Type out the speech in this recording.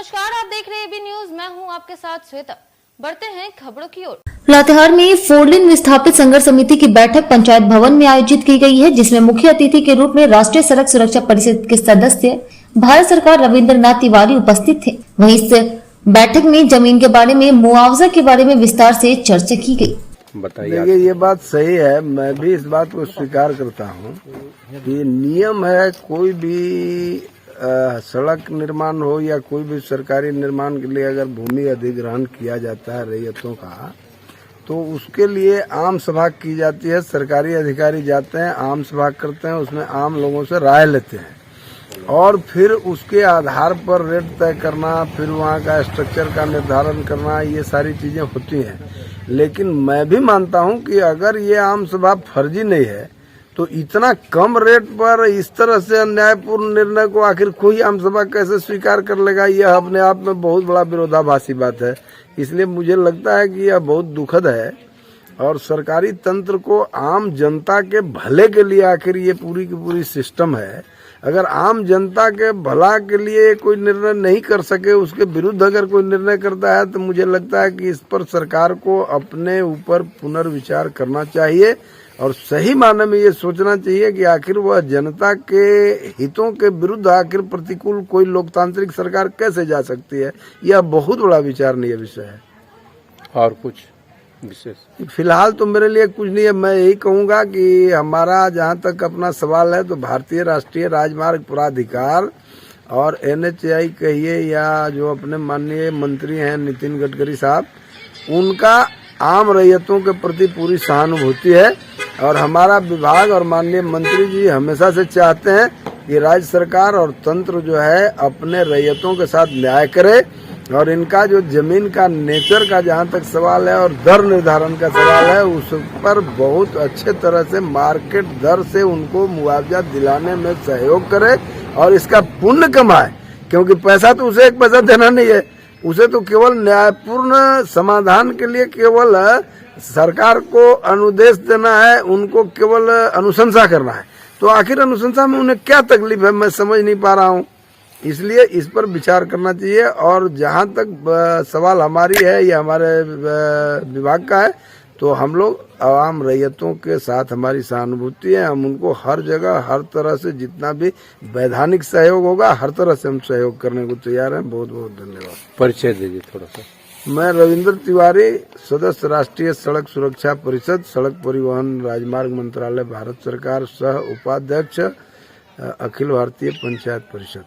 नमस्कार, आप देख रहे हैं एबी न्यूज। मैं हूं आपके साथ श्वेता। बढ़ते हैं खबरों की ओर। लातेहार में फोरलेन विस्थापित संघर्ष समिति की बैठक पंचायत भवन में आयोजित की गई है, जिसमें मुख्य अतिथि के रूप में राष्ट्रीय सड़क सुरक्षा परिषद के सदस्य भारत सरकार रविंद्रनाथ तिवारी उपस्थित थे। वहीं इस बैठक में जमीन के बारे में, मुआवजा के बारे में विस्तार से चर्चा की गई। देखिए, ये बात सही है। मैं भी इस बात को स्वीकार करता हूँ कि नियम है, कोई भी सड़क निर्माण हो या कोई भी सरकारी निर्माण के लिए अगर भूमि अधिग्रहण किया जाता है रैयतों का, तो उसके लिए आम सभा की जाती है। सरकारी अधिकारी जाते हैं, आम सभा करते हैं, उसमें आम लोगों से राय लेते हैं और फिर उसके आधार पर रेट तय करना, फिर वहाँ का स्ट्रक्चर का निर्धारण करना, ये सारी चीजें होती हैं। लेकिन मैं भी मानता हूँ कि अगर ये आम सभा फर्जी नहीं है तो इतना कम रेट पर इस तरह से अन्यायपूर्ण निर्णय को आखिर कोई आम सभा कैसे स्वीकार कर लेगा, यह अपने आप में बहुत बड़ा विरोधाभासी बात है। इसलिए मुझे लगता है कि यह बहुत दुखद है और सरकारी तंत्र को आम जनता के भले के लिए आखिर ये पूरी की पूरी सिस्टम है। अगर आम जनता के भला के लिए कोई निर्णय नहीं कर सके, उसके विरुद्ध अगर कोई निर्णय करता है, तो मुझे लगता है कि इस पर सरकार को अपने ऊपर पुनर्विचार करना चाहिए और सही मायने में ये सोचना चाहिए कि आखिर वह जनता के हितों के विरुद्ध आखिर प्रतिकूल कोई लोकतांत्रिक सरकार कैसे जा सकती है। यह बहुत बड़ा विचारणीय विषय है। और कुछ विशेष फिलहाल तो मेरे लिए कुछ नहीं है। मैं यही कहूंगा कि हमारा जहां तक अपना सवाल है, तो भारतीय राष्ट्रीय राजमार्ग प्राधिकार और NHAI कहिए या जो अपने माननीय मंत्री हैं नितिन गडकरी साहब, उनका आम रैयतों के प्रति पूरी सहानुभूति है और हमारा विभाग और माननीय मंत्री जी हमेशा से चाहते हैं कि राज्य सरकार और तंत्र जो है अपने रैयतों के साथ न्याय करे और इनका जो जमीन का नेचर का जहाँ तक सवाल है और दर निर्धारण का सवाल है, उस पर बहुत अच्छे तरह से मार्केट दर से उनको मुआवजा दिलाने में सहयोग करे और इसका पुण्य कमाए। क्योंकि पैसा तो उसे एक पैसा देना नहीं है, उसे तो केवल न्यायपूर्ण समाधान के लिए केवल सरकार को अनुदेश देना है, उनको केवल अनुशंसा करना है। तो आखिर अनुशंसा में उन्हें क्या तकलीफ है, मैं समझ नहीं पा रहा हूँ। इसलिए इस पर विचार करना चाहिए और जहाँ तक सवाल हमारी है या हमारे विभाग का है, तो हम लोग आवाम रैयतों के साथ हमारी सहानुभूति है। हम उनको हर जगह हर तरह से जितना भी वैधानिक सहयोग होगा, हर तरह से हम सहयोग करने को तैयार हैं। बहुत बहुत धन्यवाद। परिचय दीजिए थोड़ा सा। मैं रविंद्र तिवारी, सदस्य राष्ट्रीय सड़क सुरक्षा परिषद, सड़क परिवहन राजमार्ग मंत्रालय भारत सरकार, सह उपाध्यक्ष अखिल भारतीय पंचायत परिषद।